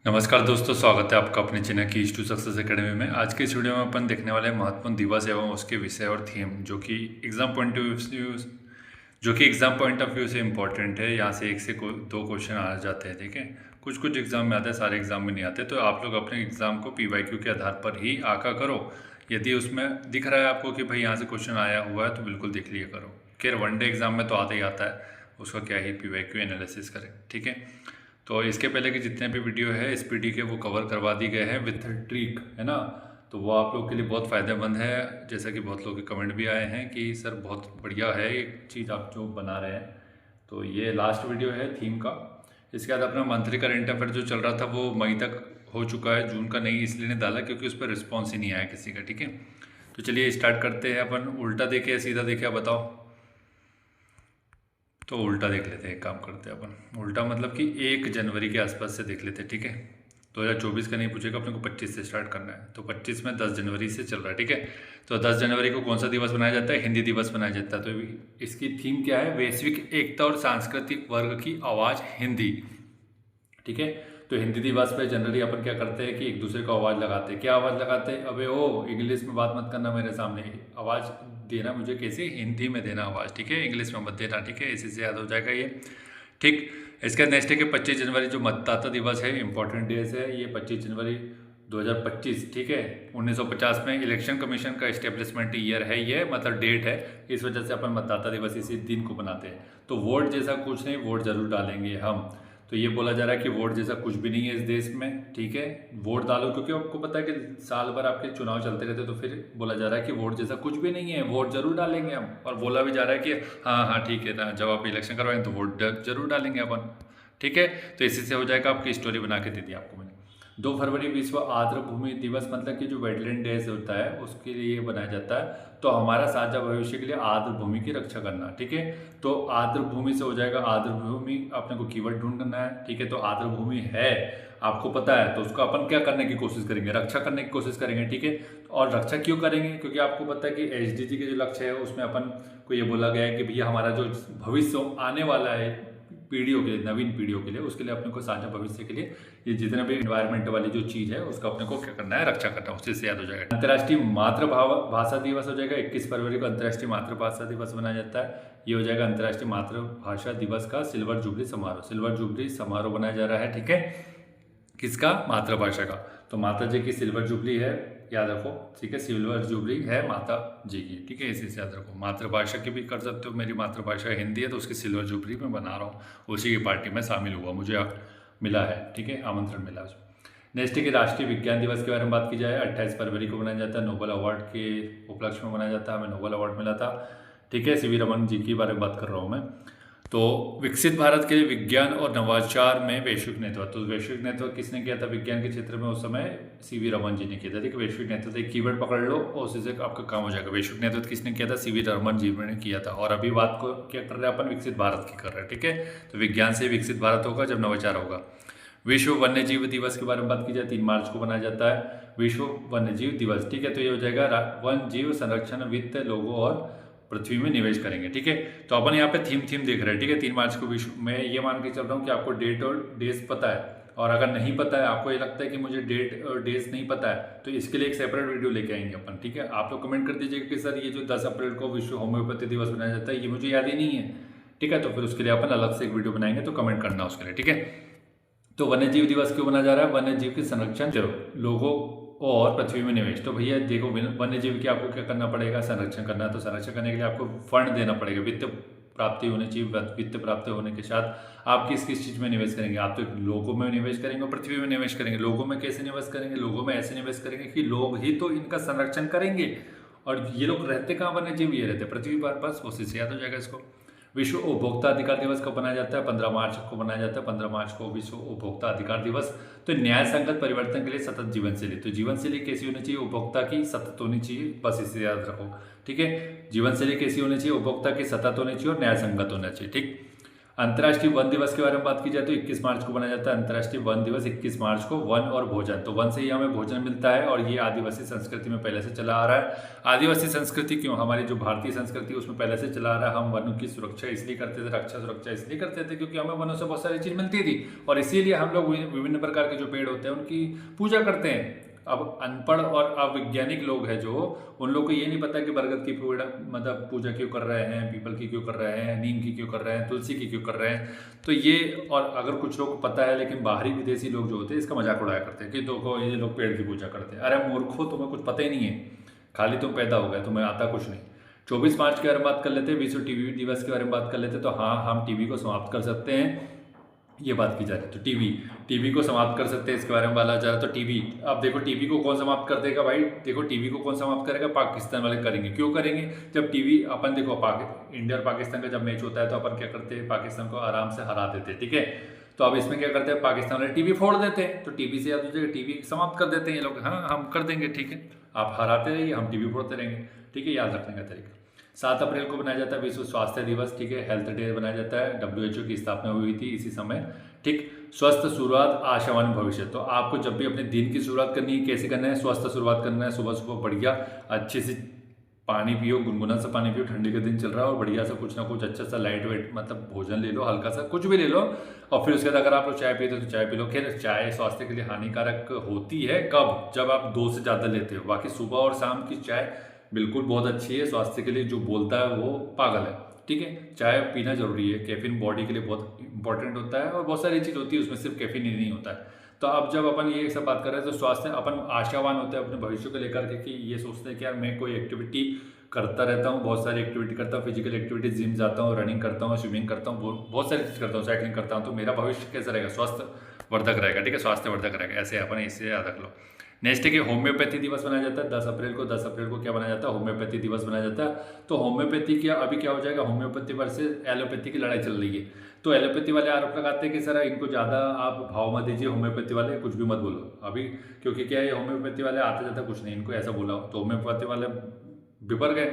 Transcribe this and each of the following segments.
नमस्कार दोस्तों, स्वागत है आपका अपने चैनल की टू सक्सेस एकेडमी में। आज के इस वीडियो में अपन देखने वाले हैं महत्वपूर्ण दिवस एवं उसके विषय और थीम जो कि एग्जाम पॉइंट ऑफ व्यू से इम्पोर्टेंट है। यहाँ से एक से दो क्वेश्चन आ जाते हैं, ठीक है। कुछ कुछ एग्जाम में आते हैं, सारे एग्जाम में नहीं आते। तो आप लोग अपने एग्जाम को PYQ के आधार पर ही आका करो। यदि उसमें दिख रहा है आपको कि भाई यहाँ से क्वेश्चन आया हुआ है तो बिल्कुल देख लिया करो। खैर वनडे एग्जाम में तो आता ही आता है, उसका क्या ही PYQ एनालिसिस करें, ठीक है। तो इसके पहले के जितने भी वीडियो है इस PD के वो कवर करवा दी गए हैं विथ ट्रिक, है ना। तो वो आप लोग के लिए बहुत फ़ायदेमंद है। जैसा कि बहुत लोग के कमेंट भी आए हैं कि सर बहुत बढ़िया है एक चीज़ आप जो बना रहे हैं। तो ये लास्ट वीडियो है थीम का। इसके बाद अपना मंथली करंट अफेयर जो चल रहा था वो मई तक हो चुका है, जून का नहीं इसलिए नहीं डाला क्योंकि उस पर रिस्पॉन्स ही नहीं आया किसी का, ठीक है। तो चलिए स्टार्ट करते हैं। अपन उल्टा देखे या सीधा देखे, आप बताओ। तो उल्टा देख लेते हैं, एक काम करते हैं अपन उल्टा, मतलब कि 1 जनवरी के आसपास से देख लेते हैं, ठीक है। 2024 का नहीं पूछेगा, अपने को 25 से स्टार्ट करना है। तो 25 में 10 जनवरी से चल रहा है, ठीक है। तो 10 जनवरी को कौन सा दिवस मनाया जाता है? हिंदी दिवस मनाया जाता है। तो इसकी थीम क्या है? वैश्विक एकता और सांस्कृतिक वर्ग की आवाज़ हिंदी, ठीक है। तो हिंदी दिवस पे जनरली अपन क्या करते हैं कि एक दूसरे को आवाज़ लगाते हैं। क्या आवाज़ लगाते हैं? अबे ओ इंग्लिश में बात मत करना मेरे सामने, आवाज़ देना मुझे कैसे? हिंदी में देना आवाज़, ठीक है, इंग्लिश में मत देना, ठीक है। इसी से याद हो जाएगा ये, ठीक। इसका नेक्स्ट है कि 25 जनवरी जो मतदाता दिवस है, इंपॉर्टेंट डेज है ये। 25 जनवरी 2025, ठीक है। 1950 में इलेक्शन कमीशन का इस्टेब्लिशमेंट ईयर है ये, मतलब डेट है। इस वजह से अपन मतदाता दिवस इसी दिन को बनाते हैं। तो वोट जैसा कुछ नहीं, वोट जरूर डालेंगे हम। तो ये बोला जा रहा है कि वोट जैसा कुछ भी नहीं है इस देश में, ठीक है। वोट डालो, क्योंकि आपको पता है कि साल भर आपके चुनाव चलते रहते, तो फिर बोला जा रहा है कि वोट जैसा कुछ भी नहीं है, वोट जरूर डालेंगे हम। और बोला भी जा रहा है कि हाँ हाँ ठीक है ना, जब आप इलेक्शन करवाएंगे तो वोट जरूर डालेंगे अपन, ठीक है। तो इसी से हो जाएगा। आपकी स्टोरी बना के दे दी आपको मैंने। 2 फरवरी विश्व आर्द्र भूमि दिवस, मतलब कि जो वेटलैंड डेज होता है उसके लिए बनाया जाता है। तो हमारा साझा भविष्य के लिए आर्द्र भूमि की रक्षा करना, ठीक है। तो आर्द्र भूमि से हो जाएगा आर्द्र भूमि, अपने को कीवर्ड ढूंढना है, ठीक है। तो आर्द्र भूमि है, आपको पता है, तो उसको अपन क्या करने की कोशिश करेंगे? रक्षा करने की कोशिश करेंगे, ठीक है। और रक्षा क्यों करेंगे? क्योंकि आपको पता है कि SDG के जो लक्ष्य है उसमें अपन को ये बोला गया है कि भैया हमारा जो भविष्य आने वाला है पीढ़ियों के लिए, नवीन पीढ़ियों के लिए, उसके लिए अपने को साझा भविष्य के लिए ये जितने भी इन्वायरमेंट वाली जो चीज़ है उसका अपने को क्या करना है? रक्षा करना है। उसी से याद हो जाएगा। अंतर्राष्ट्रीय मातृभाषा दिवस हो जाएगा। 21 फरवरी को अंतर्राष्ट्रीय मातृभाषा दिवस मनाया जाता है। ये हो जाएगा अंतर्राष्ट्रीय मातृभाषा दिवस का सिल्वर जुबली समारोह। सिल्वर जुबली समारोह बनाया जा रहा है, ठीक है। किसका? मातृभाषा का। तो माता जी की सिल्वर जुबली है, याद रखो, ठीक है। सिल्वर जुबली है माता जी की, ठीक है। इसी से याद रखो। मातृभाषा की भी कर सकते हो, मेरी मातृभाषा हिंदी है तो उसकी सिल्वर जुबली मैं बना रहा हूँ, उसी की पार्टी में शामिल हुआ, मुझे मिला है, ठीक है, आमंत्रण मिला उसमें। नेक्स्ट है कि राष्ट्रीय विज्ञान दिवस के बारे में बात की जाए। 28 फरवरी को मनाया जाता है। नोबेल अवार्ड के उपलक्ष्य में मनाया जाता है। हमें नोबेल अवार्ड मिला था, ठीक है। CV रमन जी के बारे में बात कर रहा हूँ मैं। तो विकसित भारत के लिए विज्ञान और नवाचार में वैश्विक नेतृत्व। तो वैश्विक नेतृत्व किसने किया था विज्ञान के क्षेत्र में? उस समय CV रमन जी ने किया था, ठीक है। वैश्विक नेतृत्व एक कीवर्ड पकड़ लो और उसी से आपका काम हो जाएगा। वैश्विक नेतृत्व किसने किया था? CV रमन जी ने किया था। और अभी बात को क्या कर रहे हैं अपन? विकसित भारत की कर रहे हैं, ठीक है। तो विज्ञान से विकसित भारत होगा जब नवाचार होगा। विश्व वन्यजीव दिवस के बारे में बात की जाए, 3 मार्च को मनाया जाता है विश्व वन्यजीव दिवस, ठीक है। तो ये हो जाएगा वन जीव संरक्षण, वित्त, लोगों और पृथ्वी में निवेश करेंगे, ठीक है। तो अपन यहाँ पे थीम देख रहे हैं, ठीक है। 3 मार्च को विश्व, मैं ये मान के चल रहा हूँ कि आपको डेट और डेज पता है। और अगर नहीं पता है, आपको ये लगता है कि मुझे डेट और डेज नहीं पता है, तो इसके लिए एक सेपरेट वीडियो लेके आएंगे अपन, ठीक है। आप लोग कमेंट कर दीजिएगा कि सर ये जो 10 अप्रैल को विश्व होम्योपैथी दिवस मनाया जाता है ये मुझे याद ही नहीं है, ठीक है। तो फिर उसके लिए अपन अलग से एक वीडियो बनाएंगे, तो कमेंट करना उसके लिए, ठीक है। तो वन्यजीव दिवस क्यों मनाया जा रहा है? वन्यजीव के संरक्षण, लोगों और पृथ्वी में निवेश। तो भैया देखो, वन्यजीव की आपको क्या करना पड़ेगा? संरक्षण करना है। तो संरक्षण करने के लिए आपको फंड देना पड़ेगा, वित्त प्राप्ति होनी चाहिए। वित्त प्राप्त होने के साथ आप किस किस चीज़ में निवेश करेंगे? आप तो लोगों में निवेश करेंगे और पृथ्वी में निवेश करेंगे। लोगों में कैसे निवेश करेंगे? लोगों में ऐसे निवेश करेंगे कि लोग ही तो इनका संरक्षण करेंगे। और ये लोग रहते कहाँ? वन्यजीव ये रहते पृथ्वी पर, बस उसी से याद हो जाएगा इसको। विश्व उपभोक्ता अधिकार दिवस कब मनाया जाता है? 15 मार्च को मनाया जाता है। 15 मार्च को विश्व उपभोक्ता अधिकार दिवस। तो न्याय संगत परिवर्तन के लिए सतत जीवन शैली। तो जीवन शैली कैसी होनी चाहिए? उपभोक्ता की सतत होनी चाहिए, बस इसे याद रखो, ठीक है। जीवन शैली कैसी होनी चाहिए? उपभोक्ता की सतत होनी चाहिए और न्याय संगत होना चाहिए, ठीक। अंतर्राष्ट्रीय वन दिवस के बारे में बात की जाए तो 21 मार्च को मनाया जाता है अंतर्राष्ट्रीय वन दिवस। 21 मार्च को वन और भोजन, तो वन से ही हमें भोजन मिलता है और ये आदिवासी संस्कृति में पहले से चला आ रहा है। आदिवासी संस्कृति क्यों, हमारी जो भारतीय संस्कृति उसमें पहले से चला आ रहा है। हम वनों की सुरक्षा इसलिए करते थे, रक्षा सुरक्षा इसलिए करते थे क्योंकि हमें वनों से बहुत सारी चीज़ मिलती थी और इसीलिए हम लोग विभिन्न प्रकार के जो पेड़ होते हैं उनकी पूजा करते हैं। अब अनपढ़ और अवैज्ञानिक लोग हैं जो, उन लोग को ये नहीं पता कि बरगद की मतलब पूजा क्यों कर रहे हैं, पीपल की क्यों कर रहे हैं, नीम की क्यों कर रहे हैं, तुलसी की क्यों कर रहे हैं। तो ये, और अगर कुछ लोग को पता है लेकिन बाहरी विदेशी लोग जो होते हैं इसका मजाक उड़ाया करते हैं कि देखो ये लोग पेड़ की पूजा करते हैं। अरे मूर्खों, तुम्हें कुछ पता ही नहीं है, खाली तुम पैदा हो गए, तुम्हें आता कुछ नहीं। 24 मार्च के बारे में बात कर लेते हैं, विश्व टीवी दिवस के बारे में बात कर लेते हैं। तो हाँ, हम टीवी को समाप्त कर सकते हैं, ये बात की जा रही है। तो टीवी को समाप्त कर सकते हैं, इसके बारे में बोला जा रहा है। तो टीवी, अब देखो टीवी को कौन समाप्त कर देगा भाई, देखो टीवी को कौन समाप्त करेगा, पाकिस्तान वाले करेंगे। क्यों करेंगे, जब टीवी अपन देखो इंडिया और पाकिस्तान का जब मैच होता है तो अपन क्या करते हैं, पाकिस्तान को आराम से हरा देते हैं, ठीक है। तो अब इसमें क्या करते हैं, पाकिस्तान वाले टीवी फोड़ देते हैं, तो टीवी से आप टीवी समाप्त कर देते हैं ये लोग। हाँ, हम कर देंगे, ठीक है, आप हराते रहिए, हम टीवी फोड़ते रहेंगे, ठीक है, याद रखने का तरीका। 7 अप्रैल को बनाया जाता है विश्व स्वास्थ्य दिवस, ठीक है, हेल्थ डे बनाया जाता है। WHO की स्थापना हुई थी इसी समय, ठीक। स्वस्थ शुरुआत आशावान भविष्य, तो आपको जब भी अपने दिन की शुरुआत करनी है, कैसे करना है, स्वस्थ शुरुआत करना है। सुबह सुबह बढ़िया अच्छे से पानी पियो, गुनगुना सा पानी पियो, ठंडी का दिन चल रहा है, और बढ़िया सा कुछ ना कुछ अच्छा सा लाइट वेट मतलब भोजन ले लो, हल्का सा कुछ भी ले लो। और फिर उसके बाद अगर आप लोग चाय पीते हो तो चाय पी लो। खैर चाय स्वास्थ्य के लिए हानिकारक होती है कब, जब आप 2 से ज़्यादा लेते हो। बाकी सुबह और शाम की चाय बिल्कुल बहुत अच्छी है स्वास्थ्य के लिए, जो बोलता है वो पागल है, ठीक है। चाय पीना जरूरी है, कैफीन बॉडी के लिए बहुत इंपॉर्टेंट होता है और बहुत सारी चीज़ होती है उसमें, सिर्फ कैफीन ही नहीं होता है। तो अब जब अपन ये सब बात कर रहे हैं तो स्वास्थ्य, अपन आशावान होते हैं अपने भविष्य को लेकर के कि ये सोचते हैं कि यार मैं कोई एक्टिविटी करता रहता हूँ, बहुत सारी एक्टिविटी करता हूँ, फिजिकल एक्टिविटी, जिम जाता हूँ, रनिंग करता हूँ, स्विमिंग करता हूँ, बहुत सारी चीज़ करता हूँ, साइकिलिंग करता हूँ, तो मेरा भविष्य कैसा रहेगा, स्वस्थ वर्धक रहेगा, ठीक है, स्वास्थ्य वर्धक रहेगा। ऐसे अपन इसे याद रख लो। नेक्स्ट है कि होम्योपैथी दिवस मनाया जाता है 10 अप्रैल को। 10 अप्रैल को क्या बनाया जाता है, होम्योपैथी दिवस बनाया जाता है। तो होम्योपैथी क्या, अभी क्या हो जाएगा, होम्योपैथी वर्सेस एलोपैथी की लड़ाई चल रही है। तो एलोपैथी वाले आरोप लगाते हैं कि सर इनको ज़्यादा आप भाव मत दीजिए, होम्योपैथी वाले कुछ भी मत बोलो अभी, क्योंकि क्या है, होम्योपैथी वाले आते जाता कुछ नहीं, इनको ऐसा बोला। तो होम्योपैथी वाले बिपर गए,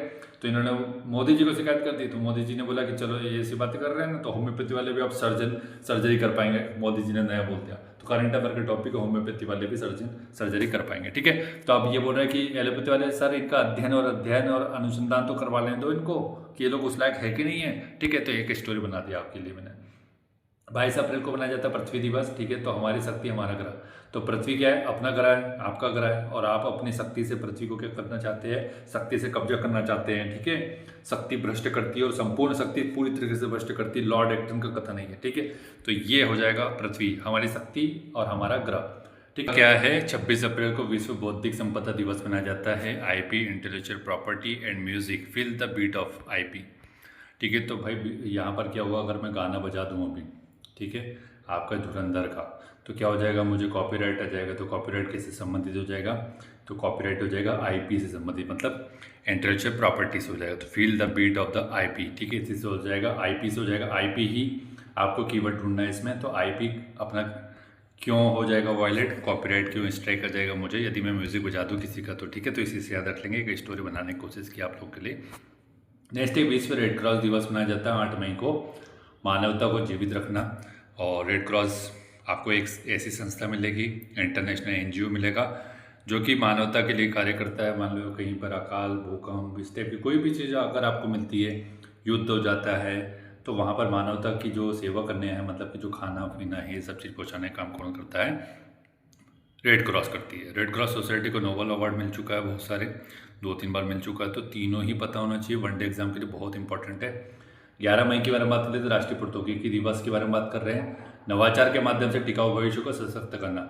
तो इन्होंने मोदी जी को शिकायत कर दी। तो मोदी जी ने बोला कि चलो ये ऐसी बातें कर रहे हैं ना, तो होम्योपैथी वाले भी अब सर्जरी कर पाएंगे, मोदी जी ने नया बोल दिया। तो करंट अफेयर के टॉपिक है, होम्योपैथी वाले भी सर्जरी कर पाएंगे, ठीक है। तो अब ये बोल रहे हैं कि एलोपैथी वाले सर इनका अध्ययन और अनुसंधान तो करवा लें दो इनको, कि ये लोग उस लायक है कि नहीं है, ठीक है। तो एक स्टोरी बना दिया आपके लिए मैंने। 22 अप्रैल को मनाया जाता है पृथ्वी दिवस, ठीक है। तो हमारी शक्ति हमारा ग्रह, तो पृथ्वी क्या है, अपना ग्रह है, आपका ग्रह है, और आप अपनी शक्ति से पृथ्वी को क्या करना चाहते हैं, शक्ति से कब्जा करना चाहते हैं, ठीक है। शक्ति भ्रष्ट करती है और संपूर्ण शक्ति पूरी तरीके से भ्रष्ट करती है, लॉर्ड एक्टन का कथन नहीं है, ठीक है। तो ये हो जाएगा पृथ्वी हमारी शक्ति और हमारा ग्रह, ठीक। क्या है, 26 अप्रैल को विश्व बौद्धिक संपदा दिवस मनाया जाता है। IP intellectual property and music, feel the beat of IP, ठीक है। तो भाई यहाँ पर क्या हुआ, अगर मैं गाना बजा दूँ अभी, ठीक है, आपका धुरंधर का, तो क्या हो जाएगा, मुझे कॉपीराइट आ जाएगा। तो कॉपीराइट किससे संबंधित हो जाएगा, तो कॉपीराइट हो जाएगा IP से संबंधित, मतलब इंटेलेक्चुअल प्रॉपर्टी से हो जाएगा। तो feel the beat of the IP, ठीक है, इसी से हो जाएगा, IP से हो जाएगा। IP ही आपको कीवर्ड ढूंढना है इसमें। तो IP अपना क्यों हो जाएगा वायलेट, कॉपीराइट क्यों स्ट्राइक आ जाएगा मुझे यदि मैं म्यूजिक बजा दूँ किसी का, तो ठीक है। तो इसी से याद रख लेंगे, एक स्टोरी बनाने की कोशिश की आप लोग के लिए। नेक्स्ट एक विश्व रेड क्रॉस दिवस मनाया जाता है 8 मई को, मानवता को जीवित रखना। और रेड क्रॉस आपको एक ऐसी संस्था मिलेगी, इंटरनेशनल NGO मिलेगा, जो कि मानवता के लिए कार्य करता है। मान लो कहीं पर अकाल, भूकंप, इस टाइप की कोई भी चीज़ अगर आपको मिलती है, युद्ध हो जाता है, तो वहाँ पर मानवता की जो सेवा करने हैं, मतलब कि जो खाना पीना है ये सब चीज़ पहुँचाने का काम कौन करता है, रेड क्रॉस करती है। रेड क्रॉस सोसाइटी को नोबेल अवार्ड मिल चुका है बहुत सारे, 2-3 बार मिल चुका है। तो तीनों ही पता होना चाहिए, वनडे एग्जाम के लिए बहुत इंपॉर्टेंट है। 11 मई के बारे में बात कर रहे थे, राष्ट्रीय प्रौद्योगिकी दिवस के बारे में बात कर रहे हैं। नवाचार के माध्यम से टिकाऊ भविष्य को सशक्त करना।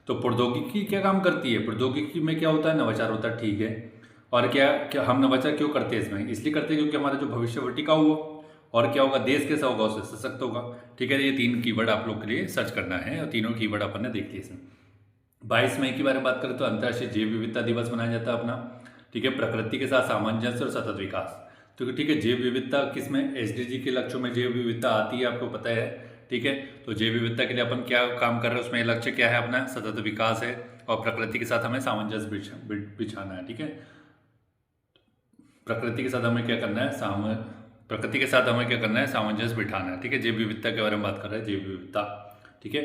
तो प्रौद्योगिकी क्या काम करती है, प्रौद्योगिकी में क्या होता है, नवाचार होता है, ठीक है। और क्या हम नवाचार क्यों करते हैं इसमें, इसलिए करते हैं क्योंकि हमारा जो भविष्य वो टिकाऊ हो, और क्या होगा, देश कैसा होगा, उससे सशक्त होगा, ठीक है। ये 3 कीवर्ड आप लोग के लिए सर्च करना है, और तीनों कीवर्ड अपन ने देख लिए इसमें। 22 मई के बारे में बात करें तो अंतर्राष्ट्रीय जैव विविधता दिवस मनाया जाता है अपना, ठीक है। प्रकृति के साथ सामंजस्य और सतत विकास, तो ठीक है। जैव विविधता किसमें, SDG के लक्ष्यों में जैव विविधता आती है, आपको पता है, ठीक है। तो जैव विविधता के लिए अपन क्या काम कर रहे हैं, उसमें लक्ष्य क्या है अपना, सतत विकास है, और प्रकृति के साथ हमें सामंजस्य बिछाना है, ठीक है। प्रकृति के साथ हमें क्या करना है, प्रकृति के साथ हमें क्या करना है, सामंजस्य बिठाना है, ठीक है। जैव विविधता के बारे में बात कर रहे हैं, जैव विविधता, ठीक है।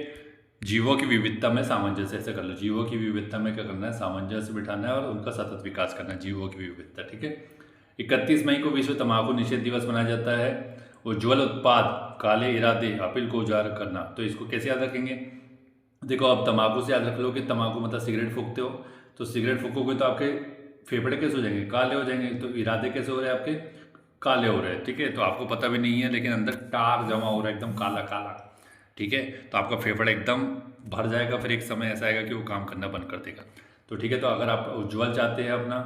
जीवों की विविधता में सामंजस्य, ऐसे कर लो, जीवों की विविधता में क्या करना है, सामंजस्य बिठाना है और उनका सतत विकास करना है, जीवों की विविधता, ठीक है। 31 मई को विश्व तंबाकू निषेध दिवस मनाया जाता है। उज्ज्वल उत्पाद, काले इरादे, अपील को उजागर करना, तो इसको कैसे याद रखेंगे? देखो, अब तंबाकू से याद रख लो कि तंबाकू मतलब सिगरेट फूकते हो, तो सिगरेट फूकोगे तो आपके फेफड़े कैसे हो जाएंगे, काले हो जाएंगे। तो इरादे कैसे हो रहे हैं आपके, काले हो रहे हैं, ठीक है। तो आपको पता भी नहीं है लेकिन अंदर टार जमा हो रहा है एकदम काला काला, ठीक है। तो आपका फेफड़ा एकदम भर जाएगा, फिर एक समय ऐसा आएगा कि वो काम करना बंद कर देगा। तो ठीक है, तो अगर आप उज्ज्वल चाहते हैं अपना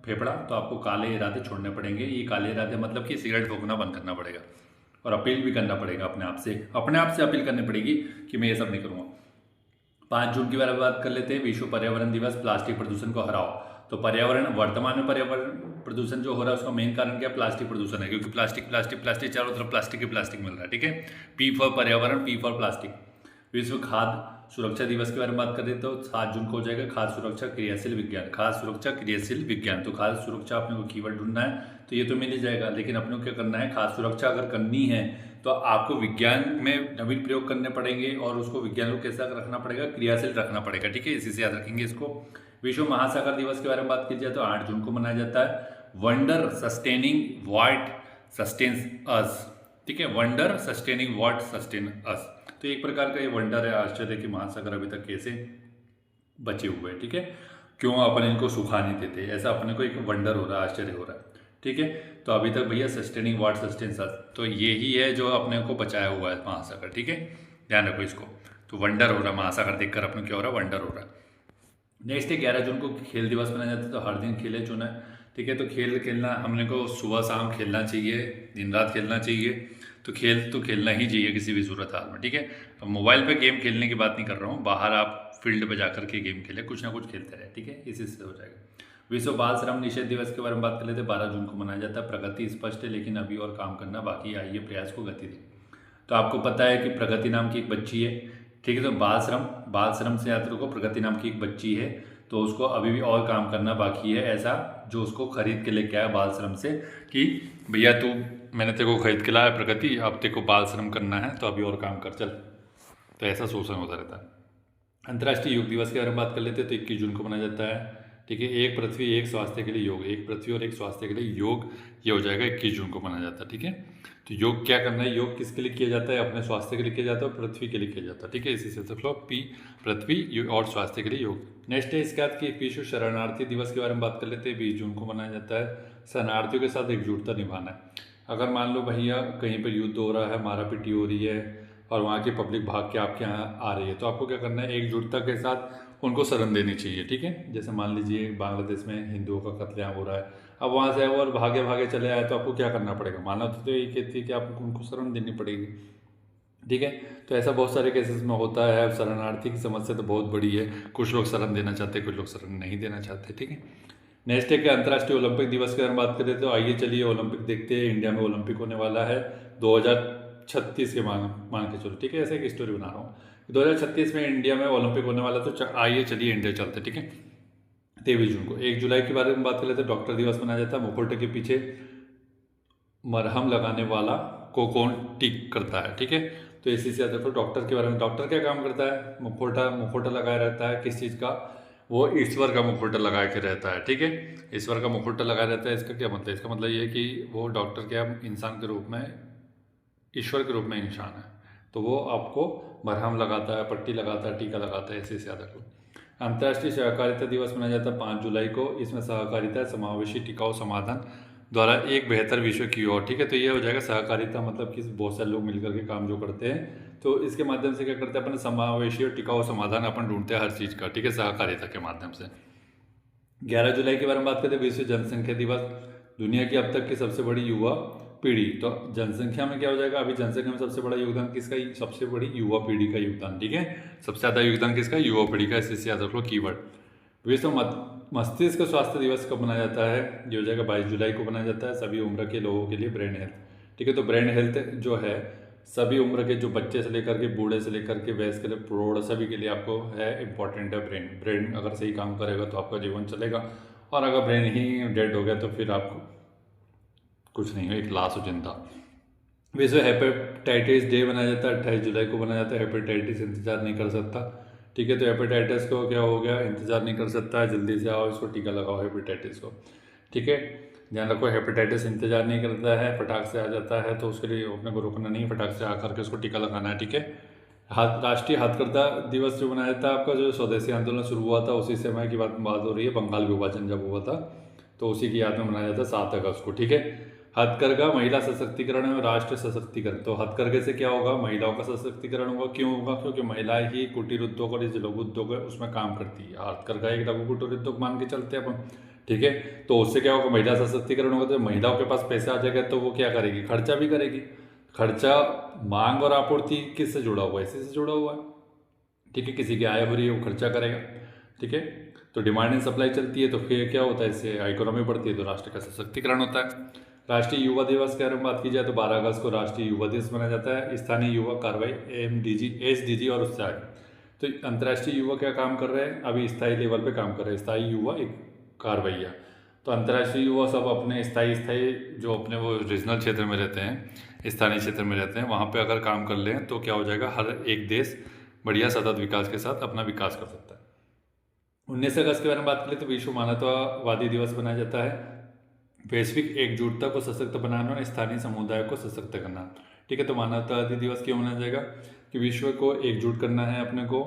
फेफड़ा, तो आपको काले इरादे छोड़ने पड़ेंगे। ये काले इरादे मतलब कि सिगरेट फूकना बंद करना पड़ेगा और अपील भी करना पड़ेगा अपने आप से, अपील करनी पड़ेगी कि मैं ये सब नहीं करूँगा। 5 जून की बात कर लेते हैं, विश्व पर्यावरण दिवस, प्लास्टिक प्रदूषण को हराओ। तो पर्यावरण, वर्तमान में पर्यावरण प्रदूषण जो हो रहा है उसका मेन कारण क्या, प्लास्टिक प्रदूषण है, क्योंकि प्लास्टिक प्लास्टिक प्लास्टिक चारों तरफ प्लास्टिक ही प्लास्टिक मिल रहा है, ठीक है। पी फॉर पर्यावरण, पी फॉर प्लास्टिक। विश्व खाद्य सुरक्षा दिवस के बारे में बात करें तो 7 जून को हो जाएगा खाद्य सुरक्षा क्रियाशील विज्ञान, खाद्य सुरक्षा क्रियाशील विज्ञान। तो खाद्य सुरक्षा अपने को कीवर्ड ढूंढना है, तो ये तो मिल ही जाएगा, लेकिन अपने को क्या करना है, खाद्य सुरक्षा अगर करनी है तो आपको विज्ञान में नवीन प्रयोग करने पड़ेंगे और उसको विज्ञान को कैसा रखना पड़ेगा, क्रियाशील रखना पड़ेगा, ठीक है। इसी से याद रखेंगे इसको। विश्व महासागर दिवस के बारे में बात की जाए तो 8 जून को मनाया जाता है। वंडर सस्टेनिंग व्हाट सस्टेन्स अस, ठीक है, वंडर सस्टेनिंग व्हाट सस्टेन अस। तो एक प्रकार का ये वंडर है, आश्चर्य कि महासागर अभी तक कैसे बचे हुए हैं, ठीक है, क्यों अपन इनको सुखा नहीं देते, ऐसा अपने को एक वंडर हो रहा है, आश्चर्य हो रहा है, ठीक है। तो अभी तक भैया सस्टेनिंग व्हाट सस्टेन्स अस, तो यही है जो अपने को बचाया हुआ है महासागर, ठीक है, ध्यान रखो इसको। तो वंडर हो रहा है, महासागर देखकर अपने क्या हो रहा है, वंडर हो रहा है। नेक्स्ट है 11 जून को खेल दिवस मनाया जाता है, तो हर दिन खेले चुना है, ठीक है। तो खेल खेलना हमने को सुबह शाम खेलना चाहिए, दिन रात खेलना चाहिए। तो खेल तो खेलना ही चाहिए किसी भी सूरत हाल में, ठीक है। अब मोबाइल पे गेम खेलने की बात नहीं कर रहा हूँ, बाहर आप फील्ड पे जाकर के गेम खेले, कुछ ना कुछ खेलते रहे, ठीक है, इसी से हो जाएगा। विश्व बाल श्रम निषेध दिवस के बारे में बात कर लेते हैं, 12 जून को मनाया जाता है। प्रगति स्पष्ट है लेकिन अभी और काम करना बाकी, आइए प्रयास को गति दें। तो आपको पता है कि प्रगति नाम की एक बच्ची है, ठीक है। तो बाल श्रम से याद रखो, प्रगति नाम की एक बच्ची है, तो उसको अभी भी और काम करना बाकी है, ऐसा जो उसको खरीद के लेके आया बाल श्रम से कि भैया तू, मैंने तेरे को खरीद के लाया प्रगति, अब तेरे को बाल श्रम करना है तो अभी और काम कर चल। तो ऐसा शोषण होता रहता है। अंतर्राष्ट्रीय योग दिवस के बारे में बात कर लेते हैं, तो 21 जून को मनाया जाता है, ठीक है। एक पृथ्वी एक स्वास्थ्य के लिए योग, एक पृथ्वी और एक स्वास्थ्य के लिए योग, ये हो जाएगा 21 जून को मनाया जाता है, ठीक है। तो योग क्या करना है, योग किसके लिए किया जाता है, अपने स्वास्थ्य के लिए किया जाता है और पृथ्वी के लिए किया जाता है, ठीक है। इसी से देख लो, पी पृथ्वी और स्वास्थ्य के लिए योग। नेक्स्ट है इसके बाद कि विश्व शरणार्थी दिवस के बारे में बात कर लेते हैं, 20 जून को मनाया जाता है। शरणार्थियों के साथ एकजुटता निभाना है। अगर मान लो भैया कहीं पर युद्ध हो रहा है, मारा पीटी हो रही है और वहाँ की पब्लिक भाग के आपके यहाँ आ रही है, तो आपको क्या करना है, एकजुटता के साथ उनको शरण देनी चाहिए, ठीक है। जैसे मान लीजिए बांग्लादेश में हिंदुओं का कत्लेआम हो रहा है, अब वहाँ से और भागे भागे चले आए, तो आपको क्या करना पड़ेगा, मानव तो यही कहती है कि आपको उनको शरण देनी पड़ेगी, ठीक है। तो ऐसा बहुत सारे केसेस में होता है। शरणार्थी की समस्या तो बहुत बड़ी है, कुछ लोग शरण देना चाहते हैं, कुछ लोग शरण नहीं देना चाहते, ठीक है। नेक्स्ट है कि अंतर्राष्ट्रीय ओलंपिक दिवस के बारे में बात करें तो आइए चलिए ओलंपिक देखते हैं। इंडिया में ओलंपिक होने वाला है 2036 के मान के चलो, ठीक है। ऐसे एक स्टोरी बना रहा हूँ, 2036 में इंडिया में ओलंपिक होने वाला, तो आइए चलिए इंडिया चलते, ठीक है। 23 जून को 1 जुलाई के बारे में बात कर लेते हैं, डॉक्टर दिवस मनाया जाता है। मुखौटे के पीछे मरहम लगाने वाला को कौन ठीक करता है, ठीक है। तो इसी से देखो डॉक्टर के बारे में, डॉक्टर क्या काम करता है, मुखौटा लगाया रहता है, किस चीज़ का, वो ईश्वर का मुखौटा लगा के रहता है, ठीक है। ईश्वर का मुखौटा लगा रहता है, इसका क्या मतलब, इसका मतलब ये है कि वो डॉक्टर क्या इंसान के रूप में, ईश्वर के रूप में इंसान है, तो वो आपको मरहम लगाता है, पट्टी लगाता है, टीका लगाता है, ऐसे से याद रखो। अंतर्राष्ट्रीय सहकारिता दिवस मनाया जाता है 5 जुलाई को। इसमें सहकारिता समावेशी टिकाऊ समाधान द्वारा एक बेहतर विश्व की ओर, ठीक है। तो ये हो जाएगा सहकारिता, मतलब कि बहुत सारे लोग मिलकर के काम जो करते हैं, तो इसके माध्यम से क्या करते हैं अपन, समावेशी और टिकाऊ समाधान अपन ढूंढते हैं हर चीज़ का, ठीक है, सहकारिता के माध्यम से। 11 जुलाई के बारे में बात करते हैं, विश्व जनसंख्या दिवस, दुनिया की अब तक की सबसे बड़ी युवा पीढ़ी। तो जनसंख्या में क्या हो जाएगा, अभी जनसंख्या में सबसे बड़ा योगदान किसका, सबसे बड़ी युवा पीढ़ी का योगदान, ठीक है। सबसे ज़्यादा योगदान किसका, युवा पीढ़ी का, इसे याद रख लो कीवर्ड। विश्व मस्तिष्क स्वास्थ्य दिवस कब मनाया जाता है, ये हो जाएगा 22 जुलाई को मनाया जाता है, सभी उम्र के लोगों के लिए ब्रेन हेल्थ, ठीक है। तो ब्रेन हेल्थ जो है सभी उम्र के, जो बच्चे से लेकर के बूढ़े से लेकर के वयस्क के लिए प्रौढ़, सभी के लिए आपको है इंपॉर्टेंट है। ब्रेन अगर सही काम करेगा तो आपका जीवन चलेगा, और अगर ब्रेन ही डेड हो गया तो फिर आपको कुछ नहीं हो, एक लाश हो जिंदा। विश्व हेपेटाइटिस डे मनाया जाता है, 28 जुलाई को मनाया जाता है। हेपेटाइटिस इंतजार नहीं कर सकता, ठीक है। तो हेपेटाइटिस को क्या हो गया, इंतजार नहीं कर सकता है, जल्दी से आओ इसको टीका लगाओ हेपेटाइटिस को, ठीक है। ध्यान रखो, हेपेटाइटिस इंतजार नहीं करता है, फटाक से आ जाता है, तो उसके लिए अपने को रुकना नहीं, फटाक से आकर के उसको टीका लगाना है, ठीक है। राष्ट्रीय हथकरघा दिवस जो मनाया जाता है आपका, जो स्वदेशी आंदोलन शुरू हुआ था उसी समय की बात हो रही है, बंगाल विभाजन जब हुआ था तो उसी की याद में मनाया जाता है 7 अगस्त को, ठीक है। हथकरघा महिला सशक्तिकरण और राष्ट्र सशक्तिकरण। तो हथकरघे से क्या होगा, महिलाओं का सशक्तिकरण होगा। क्यों होगा, क्योंकि महिलाएं ही कुटीर उद्योग और जो लघु उद्योग है उसमें काम करती है। हथकरघा एक लघु कुटीर उद्योग मान के चलते हैं अपन, ठीक है। तो उससे क्या होगा, महिला सशक्तिकरण होगा। तो महिलाओं के पास पैसे आ जाएगा तो वो क्या करेगी, खर्चा भी करेगी। खर्चा, मांग और आपूर्ति किससे जुड़ा हुआ है, इसी से जुड़ा हुआ है, ठीक है। किसी की आय हो रही है वो खर्चा करेगा, ठीक है। तो डिमांड एंड सप्लाई चलती है तो फिर क्या होता है, इससे इकोनॉमी बढ़ती है, तो राष्ट्र का सशक्तिकरण होता है। राष्ट्रीय युवा दिवस के बारे में बात की जाए तो 12 अगस्त को राष्ट्रीय युवा दिवस मनाया जाता है। स्थानीय युवा कार्रवाई MDG SDG और उत्साह। तो अंतर्राष्ट्रीय युवा क्या काम कर रहे हैं, अभी स्थायी लेवल पे काम कर रहे हैं। स्थायी युवा एक कार्रवाई है। तो अंतर्राष्ट्रीय युवा सब अपने स्थायी जो अपने वो रीजनल क्षेत्र में रहते हैं, स्थानीय क्षेत्र में रहते हैं, वहाँ पे अगर काम कर लें तो क्या हो जाएगा, हर एक देश बढ़िया सतत विकास के साथ अपना विकास कर सकता है। 19 अगस्त के बारे में बात करें तो विश्व मानवतावादी दिवस मनाया जाता है। वैश्विक एकजुटता को सशक्त बनाना और स्थानीय समुदाय को सशक्त करना, ठीक है। तो मानवतावादी दिवस क्यों मनाया जाएगा, कि विश्व को एकजुट करना है, अपने को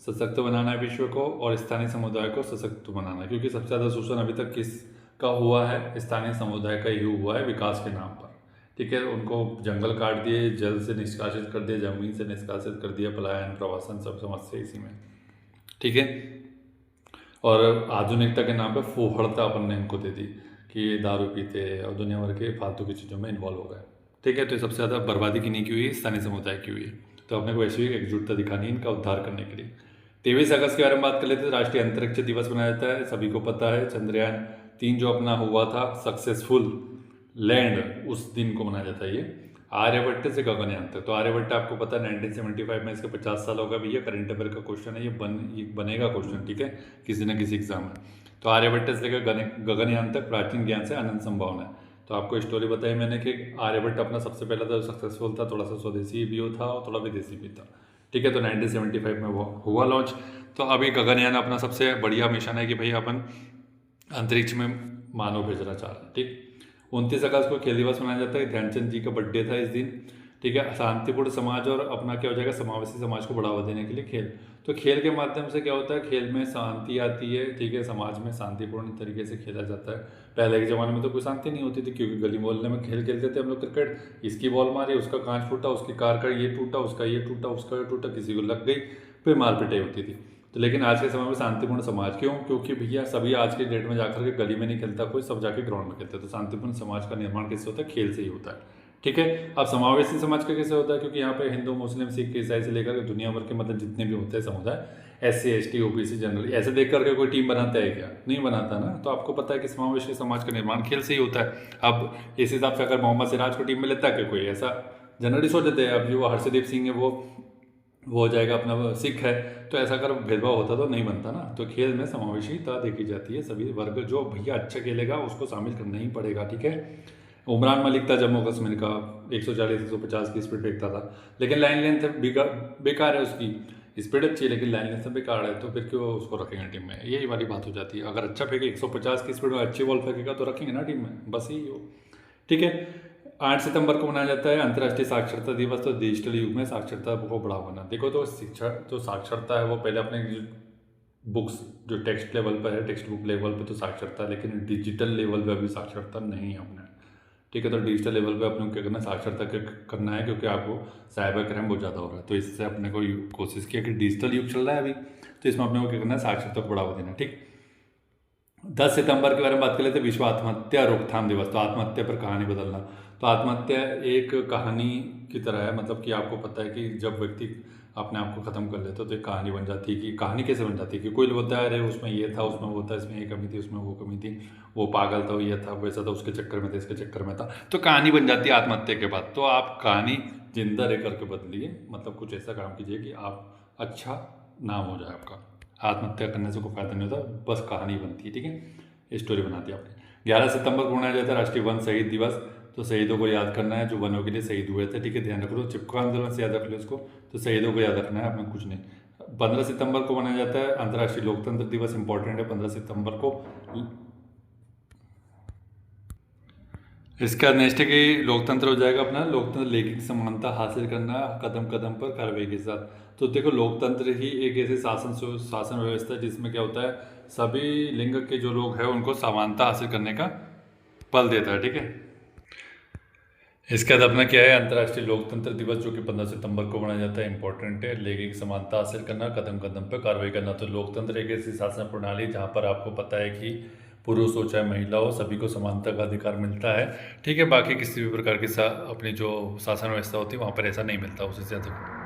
सशक्त बनाना है विश्व को, और स्थानीय समुदाय को सशक्त बनाना है। क्योंकि सबसे ज़्यादा शोषण अभी तक किसका हुआ है, स्थानीय समुदाय का ही हुआ है विकास के नाम पर, ठीक है। उनको जंगल काट दिए, जल से निष्कासित कर दिया, जमीन से निष्कासित कर दिया, पलायन प्रवासन सब समस्या इसी में, ठीक है। और आधुनिकता के नाम पे फूहड़ता अपन ने इनको दे दी कि ये दारू पीते और दुनिया भर के फालतू की चीज़ों में इन्वॉल्व हो गए, ठीक है। तो सबसे ज़्यादा बर्बादी किन्हीं की हुई है, स्थानीय समुदाय की हुई है। तो अपने को वैश्विक एकजुटता दिखानी है इनका उद्धार करने के लिए। 23 अगस्त के बारे में बात कर लेते हैं। राष्ट्रीय अंतरिक्ष दिवस मनाया जाता है, सभी को पता है। चंद्रयान 3 जो अपना हुआ था सक्सेसफुल लैंड, उस दिन को मनाया जाता है ये। आर्यभट्ट से गगनयान तक। तो आर्यभट्ट आपको पता है 1975 में इसके 50 साल होगा भैया। करंट अफेयर का क्वेश्चन है ये, बनेगा क्वेश्चन, ठीक है, किसी न किसी एग्जाम में। तो आर्यभट्ट से लेकर गगनयान तक प्राचीन ज्ञान से अनंत संभावना है। तो आपको स्टोरी बताई मैंने कि आर्यभट्ट अपना सबसे पहला जो सक्सेसफुल था, थोड़ा सा स्वदेशी भी था और थोड़ा विदेशी भी था, ठीक है। तो 1975 में वो हुआ लॉन्च। तो अभी गगनयान अपना सबसे बढ़िया मिशन है कि भाई अपन अंतरिक्ष में मानव भेजना चाह रहे हैं, ठीक। 29 अगस्त को खेल दिवस मनाया जाता है। ध्यानचंद जी का बर्थडे था इस दिन, ठीक है। शांतिपूर्ण समाज और अपना क्या हो जाएगा, समावेशी समाज को बढ़ावा देने के लिए खेल। तो खेल के माध्यम से क्या होता है, खेल में शांति आती है, ठीक है। समाज में शांतिपूर्ण तरीके से खेला जाता है। पहले के ज़माने में तो कोई शांति नहीं होती थी, क्योंकि गली मोहल्ले में खेल खेलते थे हम लोग क्रिकेट। इसकी बॉल मारी, उसका कांच फूटा, उसकी कार का ये टूटा, उसका ये टूटा, उसका ये टूटा, किसी को लग गई, फिर मार पिटाई होती थी। तो लेकिन आज के समय में शांतिपूर्ण समाज क्यों, क्योंकि भैया सभी आज के डेट में जाकर के गली में नहीं खेलता कोई, सब जाके ग्राउंड में खेलते हैं। तो शांतिपूर्ण समाज का निर्माण किससे होता है, खेल से ही होता है, ठीक है। अब समावेशी समाज का कैसे होता है, क्योंकि यहाँ पे हिंदू मुस्लिम सिख ईसाई से लेकर दुनिया भर के मतलब जितने भी होते हैं समुदाय, SC ST OBC जनरल, ऐसे देख करके कोई टीम बनाता है क्या, नहीं बनाता ना। तो आपको पता है कि समावेशी समाज का निर्माण खेल से ही होता है। अब इस हिसाब से अगर मोहम्मद सिराज को टीम में लेता है कि कोई, ऐसा जनरली सोच लेते हैं। अब जो हर्षदीप सिंह है वो हो जाएगा अपना सिख है, तो ऐसा अगर भेदभाव होता तो नहीं बनता ना। तो खेल में समावेशीता देखी जाती है, सभी वर्ग जो भैया अच्छा खेलेगा उसको शामिल करना ही पड़ेगा, ठीक है। उमरान मलिक था जम्मू कश्मीर का, 140-150 की स्पीड फेंकता था, लेकिन लाइन लेंथ बेकार है, उसकी स्पीड अच्छी है लेकिन लाइन लेंथ बेकार है, तो फिर क्यों उसको रखेंगे टीम में, यही वाली बात हो जाती है। अगर अच्छा फेंके 150 की स्पीड में अच्छी बॉल फेंकेगा तो रखेंगे ना टीम में, बस यही हो, ठीक है। 8 सितंबर को मनाया जाता है अंतर्राष्ट्रीय साक्षरता दिवस। तो डिजिटल युग में साक्षरता को बढ़ावा देना। देखो, तो शिक्षा जो साक्षरता है वो पहले अपने बुक्स जो टेक्स्ट लेवल पर है, टेक्स्ट बुक लेवल पे तो साक्षरता है, लेकिन डिजिटल लेवल पे अभी साक्षरता नहीं है अपने, ठीक है। तो डिजिटल लेवल पे अपने को क्या करना है, साक्षरता करना है, क्योंकि आपको साइबर क्राइम बहुत ज़्यादा हो रहा है। तो इससे अपने को कोशिश किया कि डिजिटल युग चल रहा है अभी, तो इसमें अपने को क्या करना है, साक्षरता को बढ़ावा देना, ठीक। 10 सितंबर के बारे में बात कर लेते हैं, विश्व आत्महत्या रोकथाम दिवस। तो आत्महत्या पर कहानी बदलना। तो आत्महत्या एक कहानी की तरह है, मतलब कि आपको पता है कि जब व्यक्ति अपने आप को ख़त्म कर लेता तो एक कहानी बन जाती है। कि कहानी कैसे बन जाती है, कि कोई बोलता है अरे उसमें ये था, उसमें वो था, इसमें ये कमी थी, उसमें वो कमी थी, वो पागल था, वो ये था, वैसा था, उसके चक्कर में था, इसके चक्कर में था, तो कहानी बन जाती है आत्महत्या के बाद। तो आप कहानी जिंदा रह करके बदलिए, मतलब कुछ ऐसा काम कीजिए कि आप अच्छा नाम हो जाए आपका। आत्महत्या करने से कोई फायदा नहीं होता, बस कहानी बनती है, ठीक है, स्टोरी बनाती है आपने। 11 सितंबर को मनाया जाता है राष्ट्रीय वन शहीद दिवस। तो शहीदों को याद करना है जो वनों के लिए शहीद हुए थे, ठीक है, ध्यान रख लो, चिपको आंदोलन से याद रख लो इसको। तो शहीदों को याद रखना है, अपने कुछ नहीं। 15 सितंबर को मनाया जाता है अंतर्राष्ट्रीय लोकतंत्र दिवस, इंपॉर्टेंट है 15 सितंबर को। इसका नेक्स्ट है कि लोकतंत्र हो जाएगा अपना, लोकतंत्र लैंगिक समानता हासिल करना कदम कदम पर कार्रवाई के साथ। तो देखो लोकतंत्र ही एक ऐसे शासन व्यवस्था है जिसमें क्या होता है, सभी लिंग के जो लोग हैं उनको समानता हासिल करने का बल देता है, ठीक है। इसके बाद अपना क्या है, अंतर्राष्ट्रीय लोकतंत्र दिवस जो कि 15 सितंबर को मनाया जाता है, इंपॉर्टेंट है। लैंगिक समानता हासिल करना, कदम कदम पर कार्रवाई करना। तो लोकतंत्र एक ऐसी शासन प्रणाली जहाँ पर आपको पता है कि पुरुष हो चाहे महिला हो, सभी को समानता का अधिकार मिलता है, ठीक है। बाकी किसी भी प्रकार की अपनी जो शासन व्यवस्था होती है वहाँ पर ऐसा नहीं मिलता, उससे ज़्यादा।